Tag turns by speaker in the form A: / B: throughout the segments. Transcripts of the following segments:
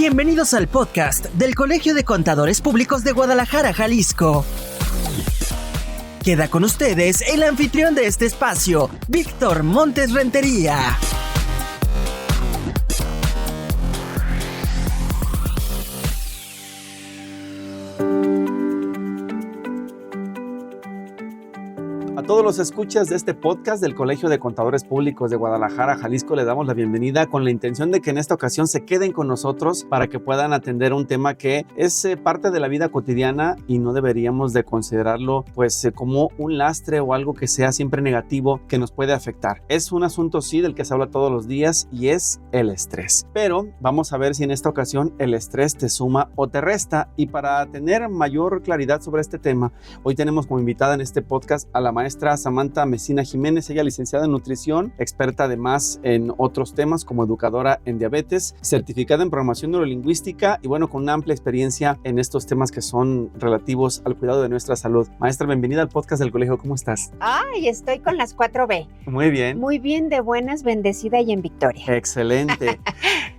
A: Bienvenidos al podcast del Colegio de Contadores Públicos de Guadalajara, Jalisco. Queda con ustedes el anfitrión de este espacio, Víctor Montes Rentería.
B: A todos los escuchas de este podcast del Colegio de Contadores Públicos de Guadalajara, Jalisco, le damos la bienvenida con la intención de que en esta ocasión se queden con nosotros para que puedan atender un tema que es parte de la vida cotidiana y no deberíamos de considerarlo como un lastre o algo que sea siempre negativo que nos puede afectar. Es un asunto sí del que se habla todos los días y es el estrés. Pero vamos a ver si en esta ocasión el estrés te suma o te resta, y para tener mayor claridad sobre este tema, hoy tenemos como invitada en este podcast a la maestra Samantha Mesina Jiménez. Ella licenciada en nutrición, experta además en otros temas como educadora en diabetes, certificada en programación neurolingüística y con una amplia experiencia en estos temas que son relativos al cuidado de nuestra salud. Maestra, bienvenida al podcast del colegio. ¿Cómo estás?
C: Ay, estoy con las 4B.
B: Muy bien.
C: Muy bien, de buenas, bendecida y en victoria.
B: Excelente.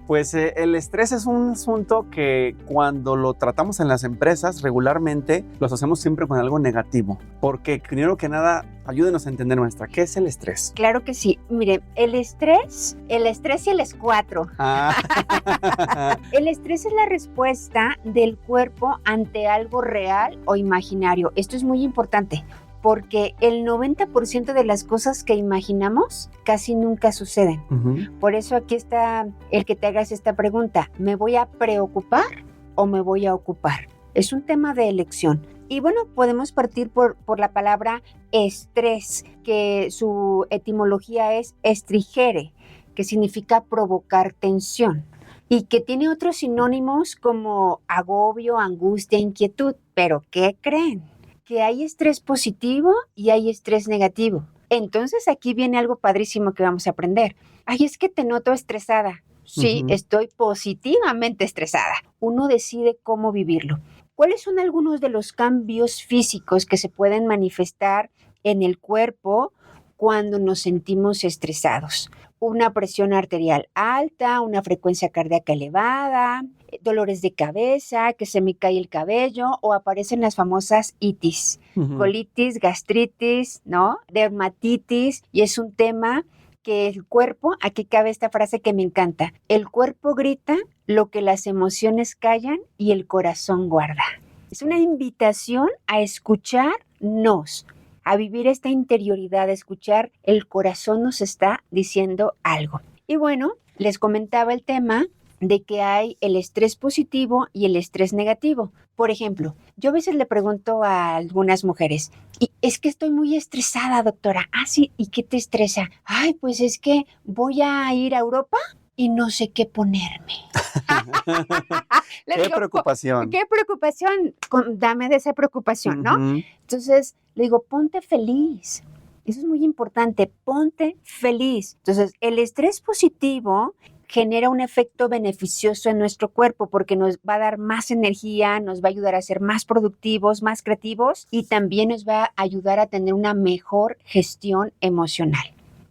B: Pues el estrés es un asunto que cuando lo tratamos en las empresas regularmente lo asociamos siempre con algo negativo. Porque primero que nada, ayúdenos a entender, maestra, ¿qué es el estrés?
C: Claro que sí. Mire, el estrés y el S4. El estrés es la respuesta del cuerpo ante algo real o imaginario. Esto es muy importante, porque el 90% de las cosas que imaginamos casi nunca suceden. Por eso aquí está el que te hagas esta pregunta: ¿me voy a preocupar o me voy a ocupar? Es un tema de elección. Y podemos partir por la palabra estrés, que su etimología es estrigere, que significa provocar tensión, y que tiene otros sinónimos como agobio, angustia, inquietud. ¿Pero qué creen? Que hay estrés positivo y hay estrés negativo. Entonces aquí viene algo padrísimo que vamos a aprender. Ay, es que te noto estresada. Sí, estoy positivamente estresada. Uno decide cómo vivirlo. ¿Cuáles son algunos de los cambios físicos que se pueden manifestar en el cuerpo cuando nos sentimos estresados? Una presión arterial alta, una frecuencia cardíaca elevada, dolores de cabeza, que se me cae el cabello, o aparecen las famosas itis, colitis, gastritis, ¿no? Dermatitis, y es un tema que el cuerpo, aquí cabe esta frase que me encanta: el cuerpo grita lo que las emociones callan y el corazón guarda. Es una invitación a escucharnos, a vivir esta interioridad, a escuchar el corazón nos está diciendo algo. Y les comentaba el tema de que hay el estrés positivo y el estrés negativo. Por ejemplo, yo a veces le pregunto a algunas mujeres: y es que estoy muy estresada, doctora. Ah, sí, ¿y qué te estresa? Ay, pues es que voy a ir a Europa y no sé qué ponerme.
B: ¡Qué preocupación!
C: ¡Qué preocupación! Dame de esa preocupación, ¿no? Entonces, le digo, ponte feliz. Eso es muy importante, ponte feliz. Entonces, el estrés positivo genera un efecto beneficioso en nuestro cuerpo porque nos va a dar más energía, nos va a ayudar a ser más productivos, más creativos, y también nos va a ayudar a tener una mejor gestión emocional.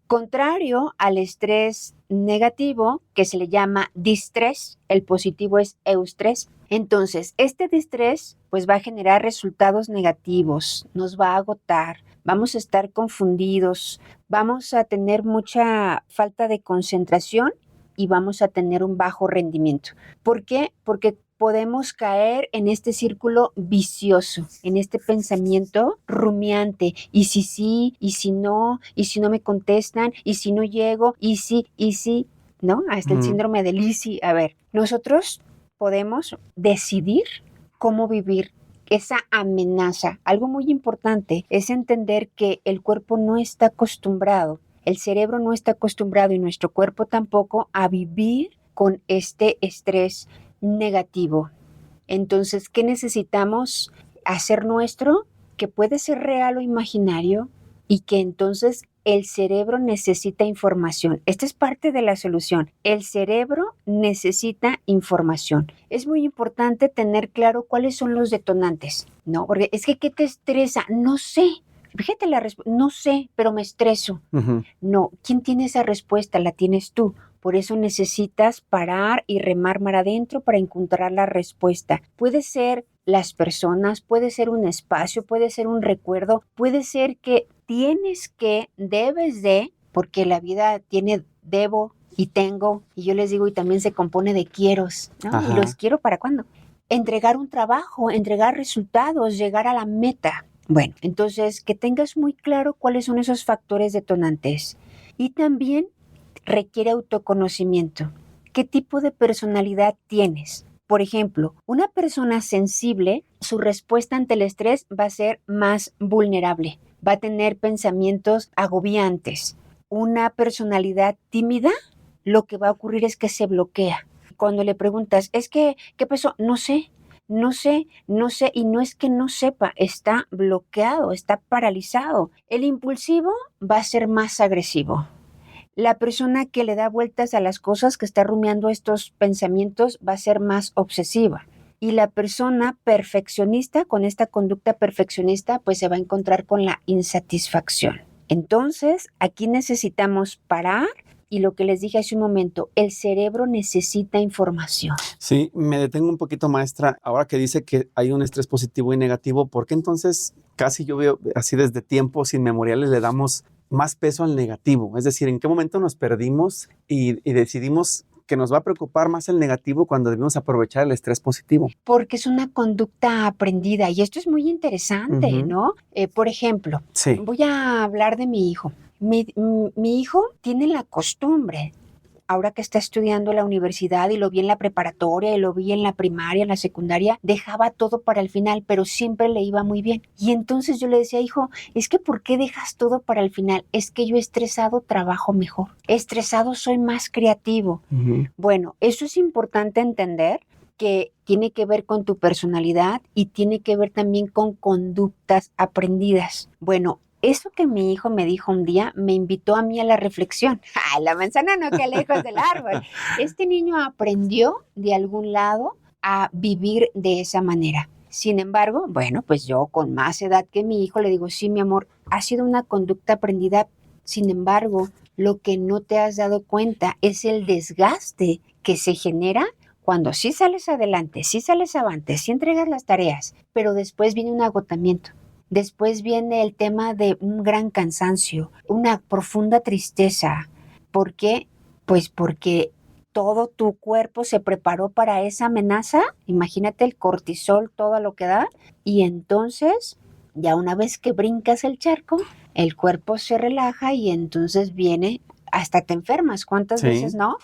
C: Contrario al estrés negativo, que se le llama distrés, el positivo es eustrés. Entonces, este distrés va a generar resultados negativos, nos va a agotar, vamos a estar confundidos, vamos a tener mucha falta de concentración y vamos a tener un bajo rendimiento. ¿Por qué? Porque podemos caer en este círculo vicioso, en este pensamiento rumiante. ¿Y si sí? ¿Y si no? ¿Y si no me contestan? ¿Y si no llego? ¿Y si? ¿No? Hasta el síndrome de Lisi. A ver, nosotros podemos decidir cómo vivir esa amenaza. Algo muy importante es entender que el cuerpo no está acostumbrado, el cerebro no está acostumbrado y nuestro cuerpo tampoco a vivir con este estrés negativo. Entonces, ¿qué necesitamos hacer nuestro? Que puede ser real o imaginario, y que entonces el cerebro necesita información. Esta es parte de la solución. El cerebro necesita información. Es muy importante tener claro cuáles son los detonantes, ¿no? Porque es que, ¿qué te estresa? No sé. Fíjate la respuesta, no sé, pero me estreso. No, ¿quién tiene esa respuesta? La tienes tú. Por eso necesitas parar y remar mar adentro para encontrar la respuesta. Puede ser las personas, puede ser un espacio, puede ser un recuerdo, puede ser que debes de, porque la vida tiene debo y tengo, y yo les digo, y también se compone de quieros, ¿no?
B: Ajá.
C: ¿Y los quiero para cuándo? Entregar un trabajo, entregar resultados, llegar a la meta. Bueno, entonces que tengas muy claro cuáles son esos factores detonantes. Y también requiere autoconocimiento. ¿Qué tipo de personalidad tienes? Por ejemplo, una persona sensible, su respuesta ante el estrés va a ser más vulnerable, va a tener pensamientos agobiantes. Una personalidad tímida, lo que va a ocurrir es que se bloquea. Cuando le preguntas, ¿qué pasó? No sé, y no es que no sepa, está bloqueado, está paralizado. El impulsivo va a ser más agresivo. La persona que le da vueltas a las cosas, que está rumiando estos pensamientos, va a ser más obsesiva. Y la persona perfeccionista, con esta conducta perfeccionista, pues se va a encontrar con la insatisfacción. Entonces, aquí necesitamos parar. Y lo que les dije hace un momento, el cerebro necesita información.
B: Sí, me detengo un poquito, maestra. Ahora que dice que hay un estrés positivo y negativo, ¿por qué entonces casi yo veo así desde tiempos inmemoriales le damos más peso al negativo? Es decir, ¿en qué momento nos perdimos y decidimos que nos va a preocupar más el negativo cuando debemos aprovechar el estrés positivo?
C: Porque es una conducta aprendida y esto es muy interesante, ¿no? Por ejemplo,
B: sí.
C: Voy a hablar de mi hijo. Mi hijo tiene la costumbre, ahora que está estudiando en la universidad y lo vi en la preparatoria y lo vi en la primaria, en la secundaria, dejaba todo para el final, pero siempre le iba muy bien. Y entonces yo le decía, hijo, es que ¿por qué dejas todo para el final? Es que yo estresado trabajo mejor. Estresado soy más creativo. Bueno, eso es importante entender, que tiene que ver con tu personalidad y tiene que ver también con conductas aprendidas. Bueno, eso que mi hijo me dijo un día me invitó a mí a la reflexión. La manzana no queda lejos del árbol. Este niño aprendió de algún lado a vivir de esa manera. Sin embargo, bueno, pues yo con más edad que mi hijo le digo, sí, mi amor, ha sido una conducta aprendida. Sin embargo, lo que no te has dado cuenta es el desgaste que se genera cuando sí sales adelante, sí sales avante, sí entregas las tareas, pero después viene un agotamiento. Después viene el tema de un gran cansancio, una profunda tristeza. ¿Por qué? Pues porque todo tu cuerpo se preparó para esa amenaza. Imagínate el cortisol, todo lo que da. Y entonces, ya una vez que brincas el charco, el cuerpo se relaja y entonces viene, hasta te enfermas. ¿Cuántas veces no?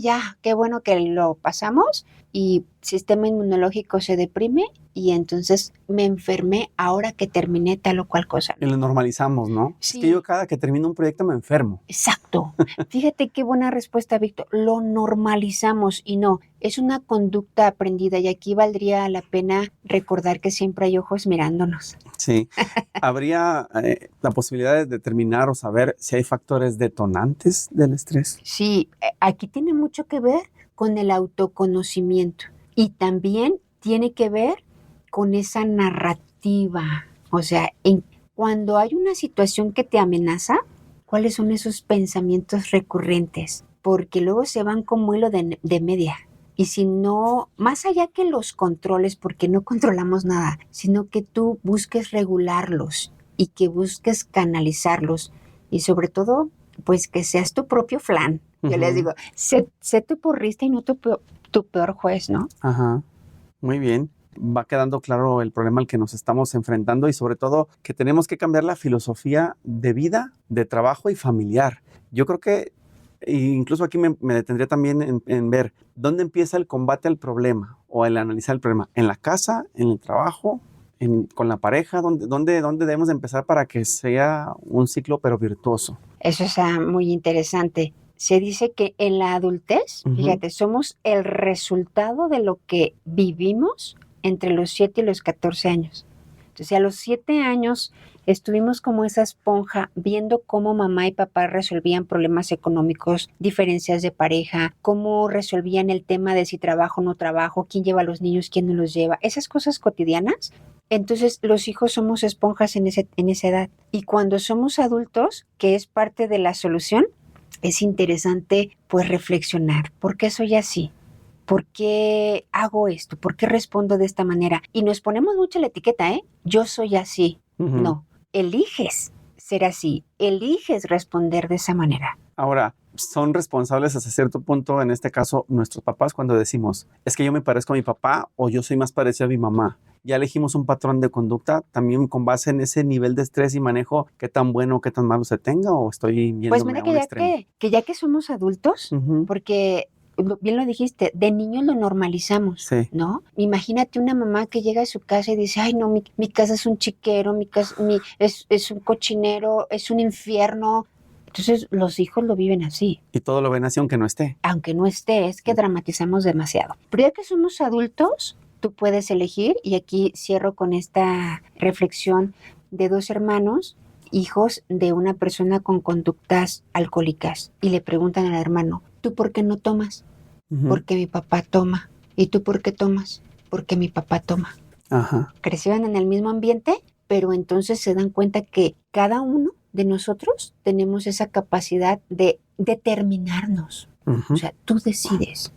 C: Ya, qué bueno que lo pasamos. Y sistema inmunológico se deprime y entonces me enfermé ahora que terminé tal o cual cosa.
B: Y lo normalizamos, ¿no?
C: Sí.
B: Es que yo cada que termino un proyecto me enfermo.
C: Exacto. Fíjate qué buena respuesta, Víctor. Lo normalizamos y no, es una conducta aprendida y aquí valdría la pena recordar que siempre hay ojos mirándonos.
B: Sí. ¿Habría la posibilidad de determinar o saber si hay factores detonantes del estrés?
C: Sí, aquí tiene mucho que ver con el autoconocimiento y también tiene que ver con esa narrativa. O sea, cuando hay una situación que te amenaza, ¿cuáles son esos pensamientos recurrentes? Porque luego se van como hilo de media. Y si no, más allá que los controles, porque no controlamos nada, sino que tú busques regularlos y que busques canalizarlos y sobre todo, pues que seas tu propio flan. Yo les digo, sé tu porrista y no tu peor juez, ¿no?
B: Ajá, muy bien. Va quedando claro el problema al que nos estamos enfrentando y sobre todo que tenemos que cambiar la filosofía de vida, de trabajo y familiar. Yo creo que incluso aquí me detendría también en ver dónde empieza el combate al problema o el analizar el problema. ¿En la casa, en el trabajo, con la pareja? ¿Dónde debemos de empezar para que sea un ciclo pero virtuoso?
C: Eso es muy interesante. Se dice que en la adultez, fíjate, somos el resultado de lo que vivimos entre los 7 y los 14 años. Entonces, a los 7 años estuvimos como esa esponja viendo cómo mamá y papá resolvían problemas económicos, diferencias de pareja, cómo resolvían el tema de si trabajo o no trabajo, quién lleva a los niños, quién no los lleva, esas cosas cotidianas. Entonces, los hijos somos esponjas en esa edad. Y cuando somos adultos, que es parte de la solución, es interesante pues reflexionar. ¿Por qué soy así? ¿Por qué hago esto? ¿Por qué respondo de esta manera? Y nos ponemos mucho la etiqueta, yo soy así. No, eliges ser así, eliges responder de esa manera.
B: Ahora, son responsables hasta cierto punto, en este caso, nuestros papás cuando decimos, es que yo me parezco a mi papá o yo soy más parecido a mi mamá. Ya elegimos un patrón de conducta también con base en ese nivel de estrés y manejo, qué tan bueno o qué tan malo se tenga, o estoy viendo
C: pues mira que ya que somos adultos, porque bien lo dijiste, de niños lo normalizamos, ¿no? Imagínate una mamá que llega a su casa y dice, ay no, mi casa es un chiquero, mi casa es un cochinero, es un infierno. Entonces los hijos lo viven así.
B: Y todo lo ven así aunque no esté.
C: Aunque no esté, es que dramatizamos demasiado. Pero ya que somos adultos, tú puedes elegir, y aquí cierro con esta reflexión de 2 hermanos, hijos de una persona con conductas alcohólicas, y le preguntan al hermano, ¿tú por qué no tomas? Porque mi papá toma. ¿Y tú por qué tomas? Porque mi papá toma. Crecieron en el mismo ambiente, pero entonces se dan cuenta que cada uno de nosotros tenemos esa capacidad de determinarnos. O sea, tú decides.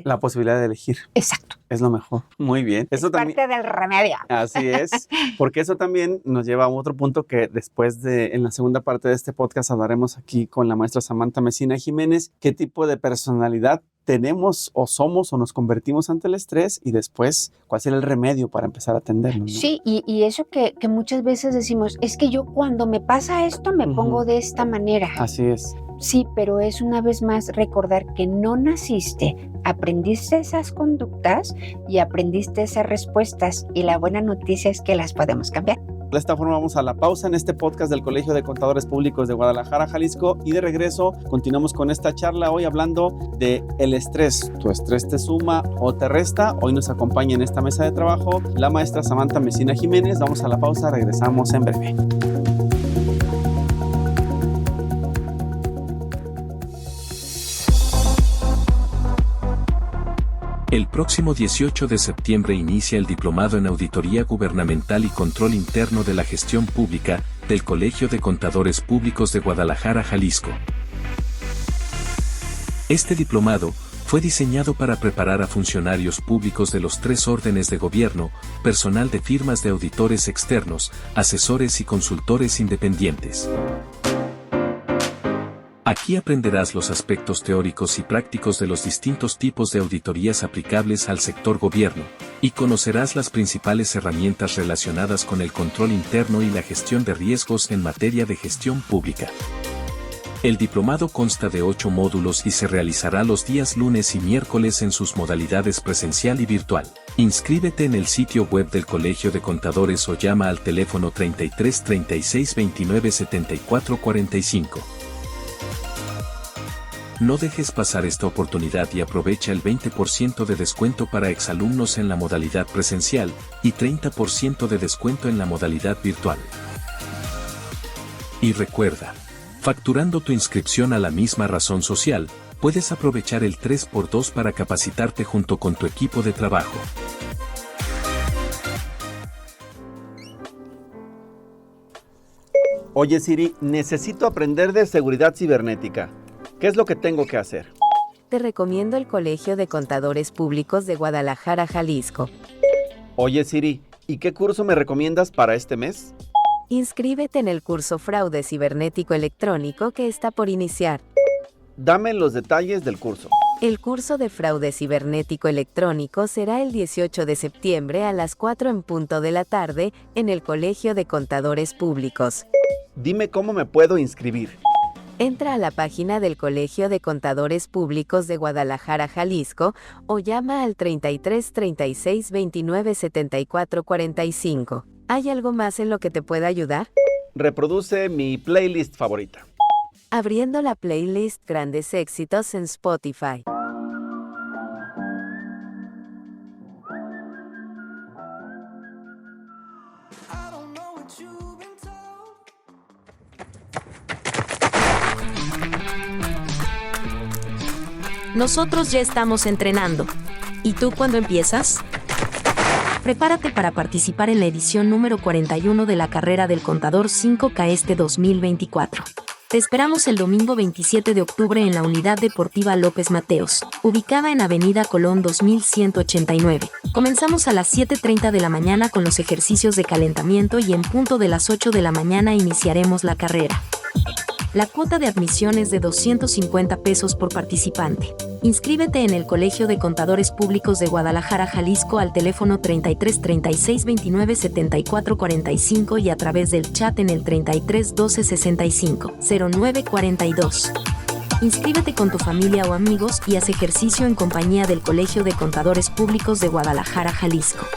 B: La posibilidad de elegir.
C: Exacto.
B: Es lo mejor. Muy bien.
C: Eso es parte del remedio.
B: Así es. Porque eso también nos lleva a otro punto que después en la segunda parte de este podcast hablaremos aquí con la maestra Samantha Mesina Jiménez, qué tipo de personalidad tenemos o somos o nos convertimos ante el estrés, y después cuál será el remedio para empezar a atenderlo, ¿no?
C: Sí, y eso que muchas veces decimos, es que yo cuando me pasa esto me pongo de esta manera.
B: Así es.
C: Sí, pero es una vez más recordar que no naciste, aprendiste esas conductas y aprendiste esas respuestas, y la buena noticia es que las podemos cambiar.
B: De esta forma vamos a la pausa en este podcast del Colegio de Contadores Públicos de Guadalajara, Jalisco, y de regreso continuamos con esta charla hoy hablando de el estrés. ¿Tu estrés te suma o te resta? Hoy nos acompaña en esta mesa de trabajo la maestra Samantha Mesina Jiménez. Vamos a la pausa, regresamos en breve.
D: El próximo 18 de septiembre inicia el Diplomado en Auditoría Gubernamental y Control Interno de la Gestión Pública del Colegio de Contadores Públicos de Guadalajara, Jalisco. Este diplomado fue diseñado para preparar a funcionarios públicos de los 3 órdenes de gobierno, personal de firmas de auditores externos, asesores y consultores independientes. Aquí aprenderás los aspectos teóricos y prácticos de los distintos tipos de auditorías aplicables al sector gobierno, y conocerás las principales herramientas relacionadas con el control interno y la gestión de riesgos en materia de gestión pública. El diplomado consta de 8 módulos y se realizará los días lunes y miércoles en sus modalidades presencial y virtual. Inscríbete en el sitio web del Colegio de Contadores o llama al teléfono 33 36 29 74 45. No dejes pasar esta oportunidad y aprovecha el 20% de descuento para exalumnos en la modalidad presencial y 30% de descuento en la modalidad virtual. Y recuerda, facturando tu inscripción a la misma razón social, puedes aprovechar el 3x2 para capacitarte junto con tu equipo de trabajo.
B: Oye Siri, necesito aprender de seguridad cibernética. ¿Qué es lo que tengo que hacer?
E: Te recomiendo el Colegio de Contadores Públicos de Guadalajara, Jalisco.
B: Oye Siri, ¿y qué curso me recomiendas para este mes?
E: Inscríbete en el curso Fraude Cibernético Electrónico que está por iniciar.
B: Dame los detalles del curso.
E: El curso de Fraude Cibernético Electrónico será el 18 de septiembre a las 4:00 p.m. en el Colegio de Contadores Públicos.
B: Dime cómo me puedo inscribir.
E: Entra a la página del Colegio de Contadores Públicos de Guadalajara, Jalisco, o llama al 33 36 29 74 45. ¿Hay algo más en lo que te pueda ayudar?
B: Reproduce mi playlist favorita.
E: Abriendo la playlist Grandes Éxitos en Spotify.
F: Nosotros ya estamos entrenando. ¿Y tú cuándo empiezas? Prepárate para participar en la edición número 41 de la carrera del Contador 5K este 2024. Te esperamos el domingo 27 de octubre en la Unidad Deportiva López Mateos, ubicada en Avenida Colón 2189. Comenzamos a las 7:30 de la mañana con los ejercicios de calentamiento y en punto de las 8 de la mañana iniciaremos la carrera. La cuota de admisión es de 250 pesos por participante. Inscríbete en el Colegio de Contadores Públicos de Guadalajara, Jalisco al teléfono 33 36 29 74 45 y a través del chat en el 33 12 65 09 42. Inscríbete con tu familia o amigos y haz ejercicio en compañía del Colegio de Contadores Públicos de Guadalajara, Jalisco.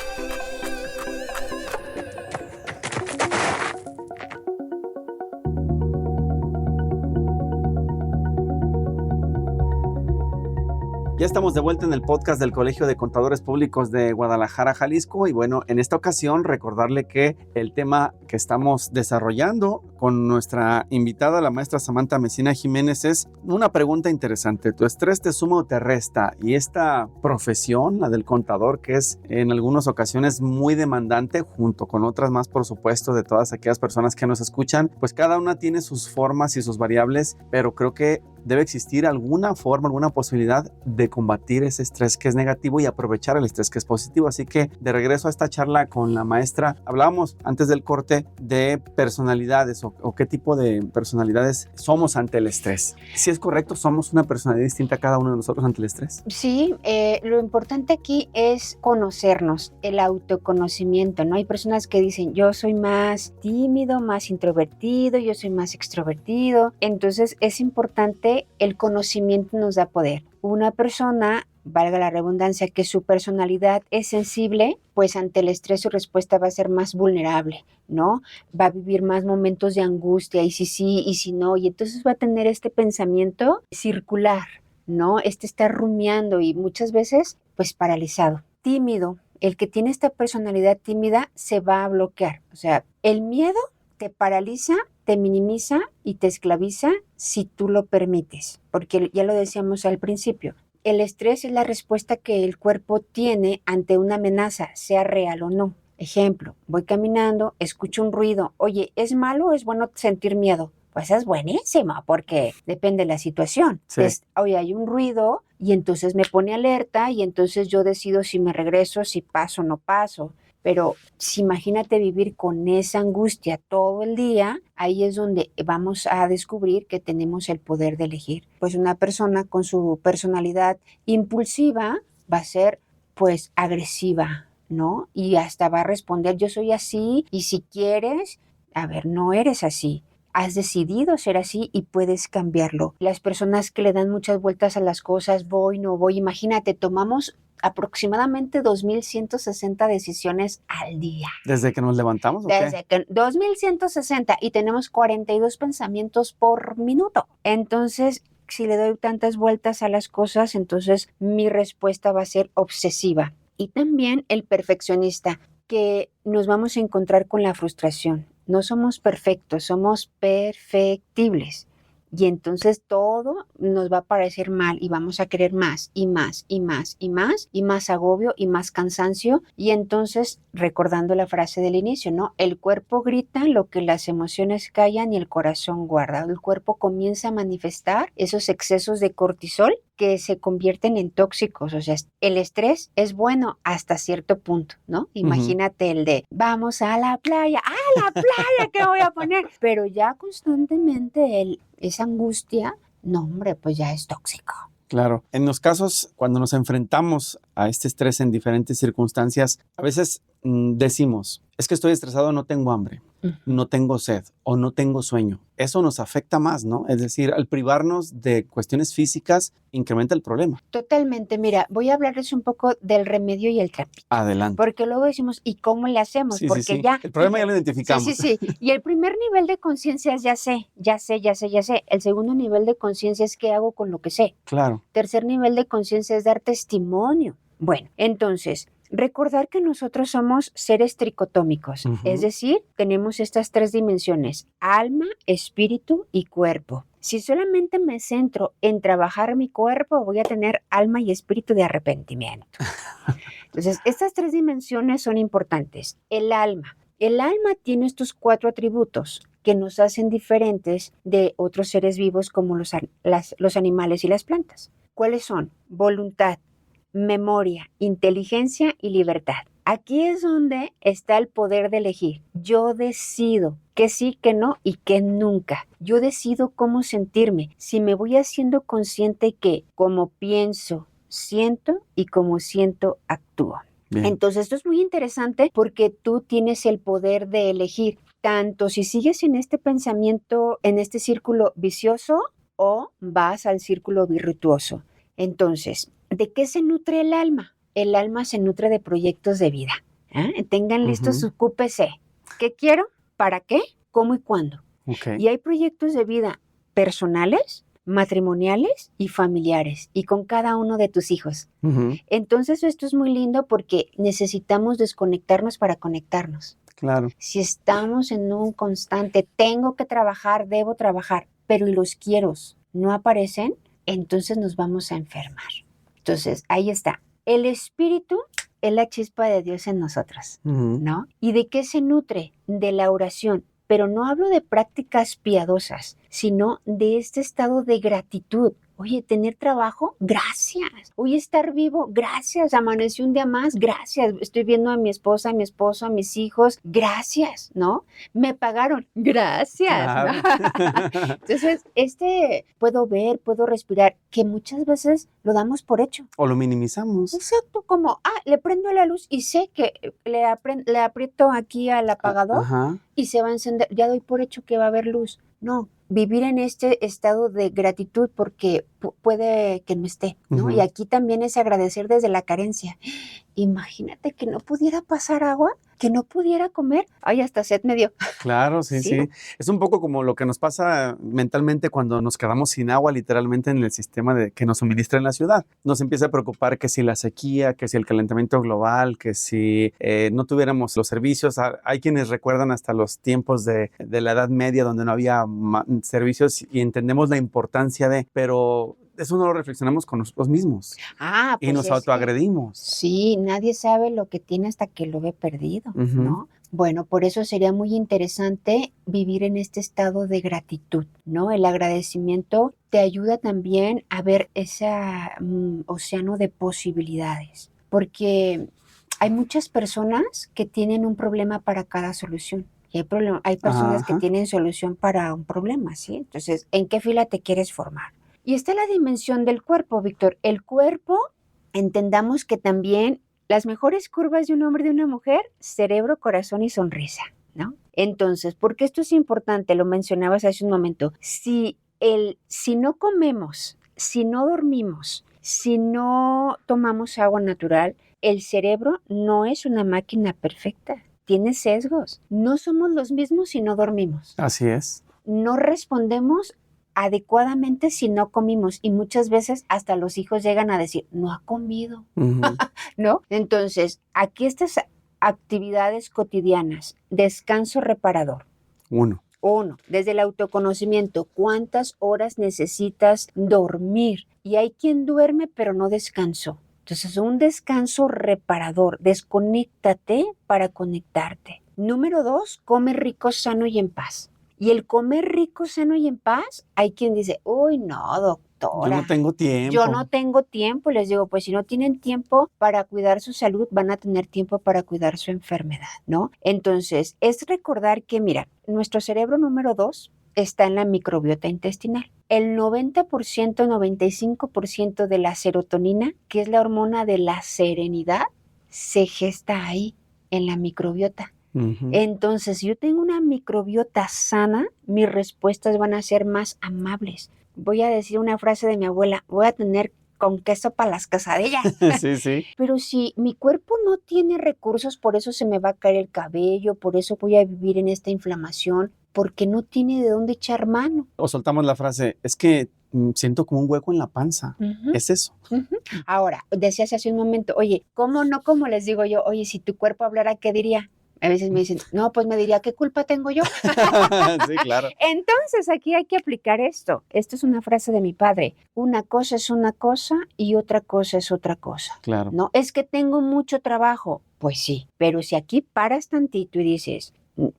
B: Ya estamos de vuelta en el podcast del Colegio de Contadores Públicos de Guadalajara, Jalisco. Y bueno, en esta ocasión recordarle que el tema que estamos desarrollando con nuestra invitada, la maestra Samantha Mesina Jiménez, es una pregunta interesante. ¿Tu estrés te suma o te resta? Y esta profesión, la del contador, que es en algunas ocasiones muy demandante, junto con otras más, por supuesto, de todas aquellas personas que nos escuchan, pues cada una tiene sus formas y sus variables, pero creo que debe existir alguna forma, alguna posibilidad de combatir ese estrés que es negativo y aprovechar el estrés que es positivo. Así que de regreso a esta charla con la maestra, hablábamos antes del corte de personalidades o qué tipo de personalidades somos ante el estrés. Si es correcto, ¿somos una personalidad distinta a cada uno de nosotros ante el estrés?
C: Sí, lo importante aquí es conocernos, el autoconocimiento, ¿no? Hay personas que dicen, yo soy más tímido, más introvertido, yo soy más extrovertido. Entonces es importante, el conocimiento nos da poder. Una persona, valga la redundancia, que su personalidad es sensible, pues ante el estrés su respuesta va a ser más vulnerable, ¿no? Va a vivir más momentos de angustia, y si sí, y si no, y entonces va a tener este pensamiento circular, ¿no? Está rumiando y muchas veces, pues paralizado. Tímido, el que tiene esta personalidad tímida se va a bloquear. O sea, el miedo te paraliza, te minimiza y te esclaviza si tú lo permites, porque ya lo decíamos al principio. El estrés es la respuesta que el cuerpo tiene ante una amenaza, sea real o no. Ejemplo, voy caminando, escucho un ruido. Oye, ¿es malo o es bueno sentir miedo? Pues es buenísimo, porque depende de la situación.
B: Sí.
C: Oye, hay un ruido y entonces me pone alerta y entonces yo decido si me regreso, si paso o no paso. Pero si imagínate vivir con esa angustia todo el día, ahí es donde vamos a descubrir que tenemos el poder de elegir. Pues una persona con su personalidad impulsiva va a ser pues agresiva, ¿no? Y hasta va a responder, yo soy así y si quieres, a ver, no eres así. Has decidido ser así y puedes cambiarlo. Las personas que le dan muchas vueltas a las cosas, voy, no voy, imagínate, tomamos aproximadamente 2,160 decisiones al día.
B: ¿Desde que nos levantamos o qué?
C: Desde que 2,160 y tenemos 42 pensamientos por minuto. Entonces, si le doy tantas vueltas a las cosas, entonces mi respuesta va a ser obsesiva. Y también el perfeccionista, que nos vamos a encontrar con la frustración. No somos perfectos, somos perfectibles. Y entonces todo nos va a parecer mal y vamos a querer más y más y más y más y más agobio y más cansancio. Y entonces, recordando la frase del inicio, ¿no? El cuerpo grita lo que las emociones callan y el corazón guarda. El cuerpo comienza a manifestar esos excesos de cortisol que se convierten en tóxicos. O sea, el estrés es bueno hasta cierto punto, ¿no? Imagínate el de, vamos a la playa, ¿qué voy a poner? Pero ya constantemente esa angustia, no hombre, pues ya es tóxico.
B: Claro. En los casos, cuando nos enfrentamos a este estrés en diferentes circunstancias, a veces decimos, es que estoy estresado, no tengo hambre, no tengo sed o no tengo sueño. Eso nos afecta más, ¿no? Es decir, al privarnos de cuestiones físicas, incrementa el problema.
C: Totalmente. Mira, voy a hablarles un poco del remedio y el trapito.
B: Adelante.
C: Porque luego decimos, ¿y cómo le hacemos?
B: Sí,
C: porque
B: sí.
C: ya...
B: El problema ya lo identificamos.
C: Sí. Y el primer nivel de conciencia es ya sé. El segundo nivel de conciencia es qué hago con lo que sé.
B: Claro.
C: Tercer nivel de conciencia es dar testimonio. Bueno, entonces, recordar que nosotros somos seres tricotómicos, es decir, tenemos estas tres dimensiones, alma, espíritu y cuerpo. Si solamente me centro en trabajar mi cuerpo, voy a tener alma y espíritu de arrepentimiento. Entonces, estas tres dimensiones son importantes. El alma tiene estos 4 atributos: que nos hacen diferentes de otros seres vivos como los animales y las plantas. ¿Cuáles son? Voluntad, memoria, inteligencia y libertad. Aquí es donde está el poder de elegir. Yo decido que sí, que no y que nunca. Yo decido cómo sentirme. Si me voy haciendo consciente que como pienso, siento y como siento, actúo. Bien. Entonces esto es muy interesante porque tú tienes el poder de elegir tanto si sigues en este pensamiento, en este círculo vicioso o vas al círculo virtuoso. Entonces, ¿de qué se nutre el alma? El alma se nutre de proyectos de vida. Tengan listos su QPC. ¿Qué quiero? ¿Para qué? ¿Cómo y cuándo? Okay. Y hay proyectos de vida personales, matrimoniales y familiares, y con cada uno de tus hijos. Entonces esto es muy lindo porque necesitamos desconectarnos para conectarnos.
B: Claro.
C: Si estamos en un constante, tengo que trabajar, debo trabajar, pero y los quieros no aparecen, entonces nos vamos a enfermar. Entonces ahí está. El espíritu es la chispa de Dios en nosotros, ¿no? ¿Y de qué se nutre? De la oración. Pero no hablo de prácticas piadosas, sino de este estado de gratitud. Oye, tener trabajo, gracias. Oye, estar vivo, gracias. Amanecí un día más, gracias. Estoy viendo a mi esposa, a mi esposo, a mis hijos, gracias, ¿no? Me pagaron, gracias. Claro. ¿No? Entonces, puedo ver, puedo respirar, que muchas veces lo damos por hecho.
B: O lo minimizamos.
C: Exacto, como, le prendo la luz y sé que le aprieto aquí al apagador y se va a encender. Ya doy por hecho que va a haber luz. No, vivir en este estado de gratitud porque puede que no esté, ¿no? Y aquí también es agradecer desde la carencia. Imagínate que no pudiera pasar agua, que no pudiera comer. Ay, hasta sed me dio.
B: Claro, sí. Es un poco como lo que nos pasa mentalmente cuando nos quedamos sin agua literalmente en el sistema que nos suministra en la ciudad. Nos empieza a preocupar que si la sequía, que si el calentamiento global, que si no tuviéramos los servicios. Hay quienes recuerdan hasta los tiempos de la Edad Media donde no había servicios y entendemos la importancia pero eso no lo reflexionamos con nosotros mismos. Pues y nos autoagredimos.
C: Sí, nadie sabe lo que tiene hasta que lo ve perdido, ¿no? Bueno, por eso sería muy interesante vivir en este estado de gratitud, ¿no? El agradecimiento te ayuda también a ver ese océano de posibilidades, porque hay muchas personas que tienen un problema para cada solución. Y hay personas que tienen solución para un problema, ¿sí? Entonces, ¿en qué fila te quieres formar? Y está la dimensión del cuerpo, Víctor. El cuerpo, entendamos que también las mejores curvas de un hombre y de una mujer, cerebro, corazón y sonrisa, ¿no? Entonces, porque esto es importante, lo mencionabas hace un momento, si no comemos, si no dormimos, si no tomamos agua natural, el cerebro no es una máquina perfecta. Tiene sesgos. No somos los mismos si no dormimos.
B: Así es.
C: No respondemos adecuadamente si no comimos y muchas veces hasta los hijos llegan a decir, no ha comido, ¿no? Entonces, aquí estas actividades cotidianas, descanso reparador.
B: Uno,
C: desde el autoconocimiento, ¿cuántas horas necesitas dormir? Y hay quien duerme pero no descansó. Entonces, un descanso reparador, desconéctate para conectarte. Número 2, come rico, sano y en paz. Y el comer rico, sano y en paz, hay quien dice, uy, no, doctora.
B: Yo no tengo tiempo.
C: Yo no tengo tiempo. Les digo, pues si no tienen tiempo para cuidar su salud, van a tener tiempo para cuidar su enfermedad, ¿no? Entonces, es recordar que, mira, nuestro cerebro número 2 está en la microbiota intestinal. El 90%, 95% de la serotonina, que es la hormona de la serenidad, se gesta ahí, en la microbiota. Entonces, si yo tengo una microbiota sana, mis respuestas van a ser más amables. Voy a decir una frase de mi abuela, voy a tener con queso para las quesadillas.
B: Sí.
C: Pero si mi cuerpo no tiene recursos, por eso se me va a caer el cabello, por eso voy a vivir en esta inflamación, porque no tiene de dónde echar mano.
B: O soltamos la frase, es que siento como un hueco en la panza. Es eso.
C: Ahora, decías hace un momento, oye, ¿cómo no? Como les digo yo, oye, si tu cuerpo hablara, ¿qué diría? A veces me dicen, no, pues me diría, ¿qué culpa tengo yo?
B: Sí, claro.
C: Entonces, aquí hay que aplicar esto. Esto es una frase de mi padre. Una cosa es una cosa y otra cosa es otra cosa.
B: Claro.
C: No, es que tengo mucho trabajo. Pues sí, pero si aquí paras tantito y dices,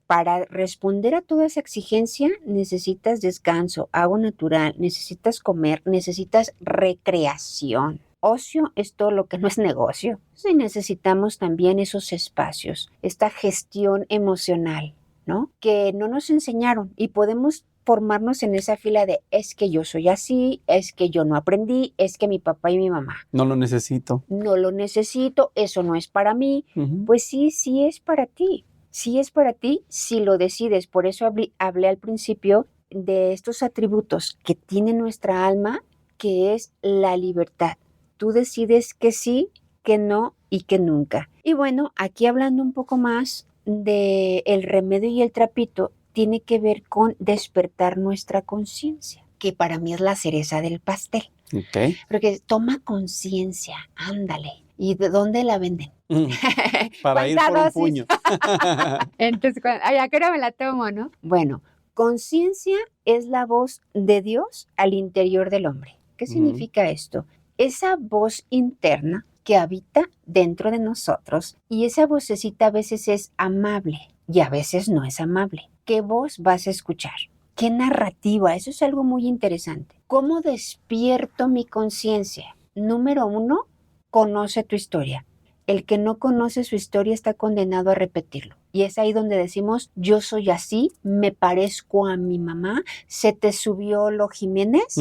C: Para responder a toda esa exigencia necesitas descanso, agua natural, necesitas comer, necesitas recreación. Ocio es todo lo que no es negocio. Y necesitamos también esos espacios, esta gestión emocional, ¿no? Que no nos enseñaron y podemos formarnos en esa fila de es que yo soy así, es que yo no aprendí, es que mi papá y mi mamá.
B: No lo necesito.
C: No lo necesito, eso no es para mí. Pues sí, sí es para ti. Sí es para ti si lo decides. Por eso hablé al principio de estos atributos que tiene nuestra alma, que es la libertad. Tú decides que sí, que no y que nunca. Y bueno, aquí hablando un poco más de el remedio y el trapito, tiene que ver con despertar nuestra conciencia, que para mí es la cereza del pastel.
B: Okay.
C: Porque toma conciencia, ándale. ¿Y de dónde la venden?
B: Para ir por un puño.
C: Entonces, ¿a qué hora me la tomo, no? Bueno, conciencia es la voz de Dios al interior del hombre. ¿Qué significa esto? Esa voz interna que habita dentro de nosotros, y esa vocecita a veces es amable y a veces no es amable. ¿Qué voz vas a escuchar? ¿Qué narrativa? Eso es algo muy interesante. ¿Cómo despierto mi conciencia? Número 1, conoce tu historia. El que no conoce su historia está condenado a repetirlo. Y es ahí donde decimos, yo soy así, me parezco a mi mamá, ¿se te subió lo Jiménez?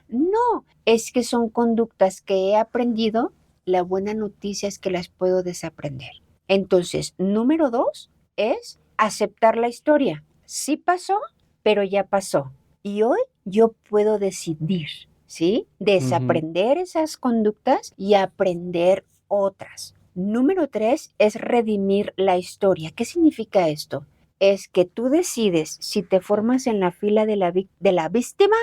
C: No, es que son conductas que he aprendido. La buena noticia es que las puedo desaprender. Entonces, número 2 es aceptar la historia. Sí pasó, pero ya pasó. Y hoy yo puedo decidir, ¿sí? Desaprender esas conductas y aprender otras. Número 3 es redimir la historia. ¿Qué significa esto? Es que tú decides si te formas en la fila de la víctima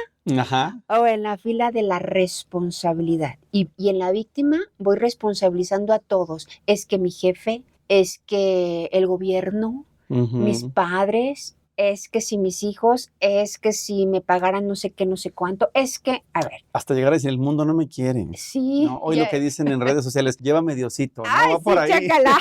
C: o en la fila de la responsabilidad. Y en la víctima voy responsabilizando a todos. Es que mi jefe, es que el gobierno, mis padres, es que si mis hijos, es que si me pagaran no sé qué, no sé cuánto, es que, a ver.
B: Hasta llegar a decir, el mundo no me quiere.
C: Sí.
B: ¿No? Hoy lo que dicen en redes sociales, llévame Diosito, ¿no?
C: Ay,
B: va por ahí.
C: Chácala.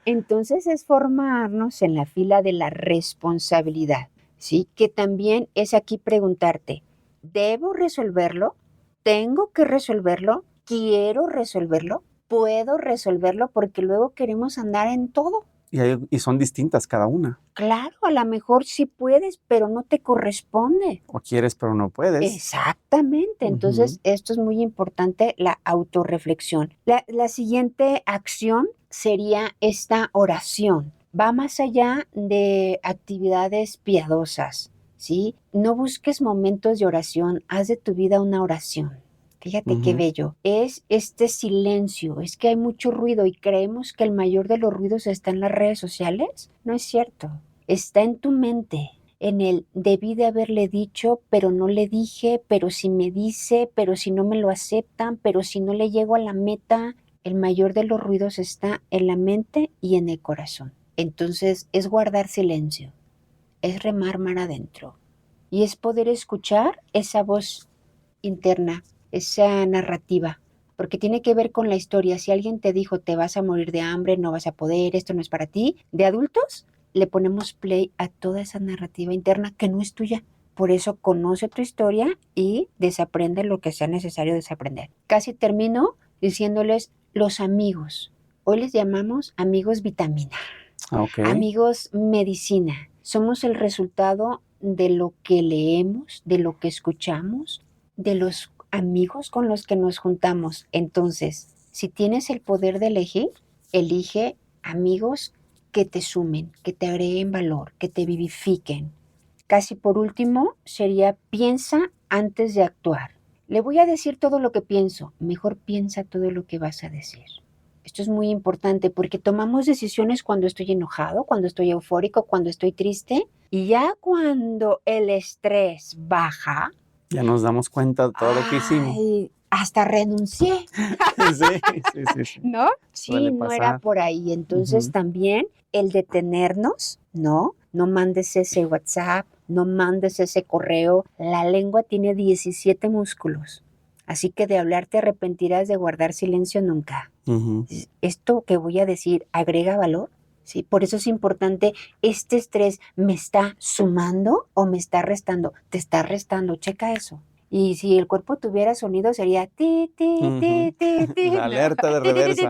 C: Entonces es formarnos en la fila de la responsabilidad, ¿sí? Que también es aquí preguntarte, ¿debo resolverlo? ¿Tengo que resolverlo? ¿Quiero resolverlo? ¿Puedo resolverlo? Porque luego queremos andar en todo.
B: Y son distintas cada una.
C: Claro, a lo mejor sí puedes, pero no te corresponde.
B: O quieres, pero no puedes.
C: Exactamente. Entonces, esto es muy importante, la autorreflexión. La siguiente acción sería esta oración. Va más allá de actividades piadosas, ¿sí? No busques momentos de oración, haz de tu vida una oración. Fíjate qué bello. Es este silencio, es que hay mucho ruido y creemos que el mayor de los ruidos está en las redes sociales. No es cierto. Está en tu mente, en el debí de haberle dicho, pero no le dije, pero si me dice, pero si no me lo aceptan, pero si no le llego a la meta. El mayor de los ruidos está en la mente y en el corazón. Entonces es guardar silencio, es remar mar adentro y es poder escuchar esa voz interna, esa narrativa, porque tiene que ver con la historia. Si alguien te dijo te vas a morir de hambre, no vas a poder, esto no es para ti, de adultos le ponemos play a toda esa narrativa interna que no es tuya. Por eso conoce tu historia y desaprende lo que sea necesario desaprender. Casi termino diciéndoles los amigos. Hoy les llamamos amigos vitamina, amigos medicina. Somos el resultado de lo que leemos, de lo que escuchamos, de los amigos con los que nos juntamos. Entonces, si tienes el poder de elegir, elige amigos que te sumen, que te agreguen valor, que te vivifiquen. Casi por último, sería piensa antes de actuar. Le voy a decir todo lo que pienso, mejor piensa todo lo que vas a decir. Esto es muy importante porque tomamos decisiones cuando estoy enojado, cuando estoy eufórico, cuando estoy triste, y ya cuando el estrés baja,
B: ya nos damos cuenta de todo lo que hicimos.
C: Hasta renuncié.
B: Sí.
C: ¿No? Sí, no era por ahí. Entonces también el detenernos, ¿no? No mandes ese WhatsApp, no mandes ese correo. La lengua tiene 17 músculos. Así que de hablar te arrepentirás, de guardar silencio nunca. ¿Esto que voy a decir agrega valor? ¿sí? Por eso es importante, ¿este estrés me está sumando o me está restando? Te está restando, checa eso. Y si el cuerpo tuviera sonido sería ti, ti, ti, ti, ti.
B: La alerta de reversa.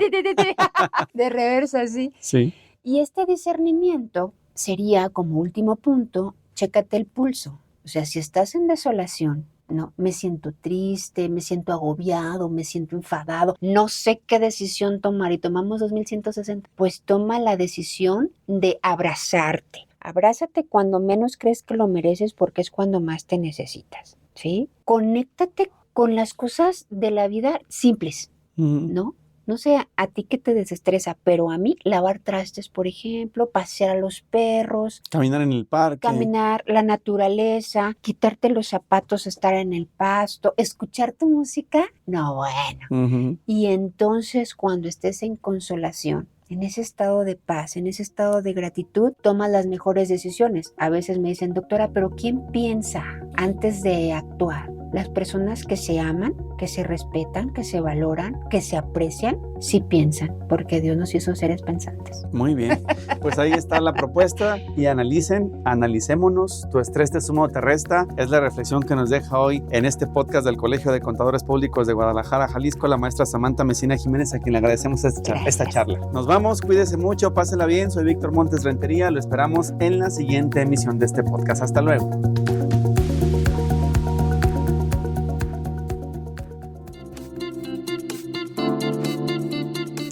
C: De reversa, sí.
B: Sí.
C: Y este discernimiento sería, como último punto, chécate el pulso. O sea, si estás en desolación, no, me siento triste, me siento agobiado, me siento enfadado, no sé qué decisión tomar y tomamos 2160, pues toma la decisión de abrazarte. Abrázate cuando menos crees que lo mereces porque es cuando más te necesitas, ¿sí? Conéctate con las cosas de la vida simples, ¿no? No sé a ti qué te desestresa, pero a mí lavar trastes, por ejemplo, pasear a los perros.
B: Caminar en el parque.
C: Caminar, la naturaleza, quitarte los zapatos, estar en el pasto, escuchar tu música. No, bueno. Y entonces cuando estés en consolación, en ese estado de paz, en ese estado de gratitud, tomas las mejores decisiones. A veces me dicen, doctora, pero ¿quién piensa antes de actuar? Las personas que se aman, que se respetan, que se valoran, que se aprecian, sí piensan, porque Dios nos hizo seres pensantes.
B: Muy bien, pues ahí está la propuesta y analicémonos, tu estrés te suma o te resta, es la reflexión que nos deja hoy en este podcast del Colegio de Contadores Públicos de Guadalajara, Jalisco, la maestra Samantha Mesina Jiménez, a quien le agradecemos esta charla. Nos vamos, cuídese mucho, pásela bien, soy Víctor Montes Rentería, lo esperamos en la siguiente emisión de este podcast. Hasta luego.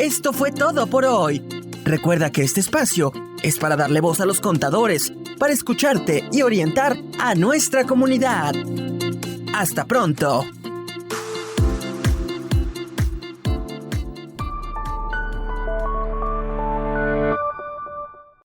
A: Esto fue todo por hoy. Recuerda que este espacio es para darle voz a los contadores, para escucharte y orientar a nuestra comunidad. ¡Hasta pronto!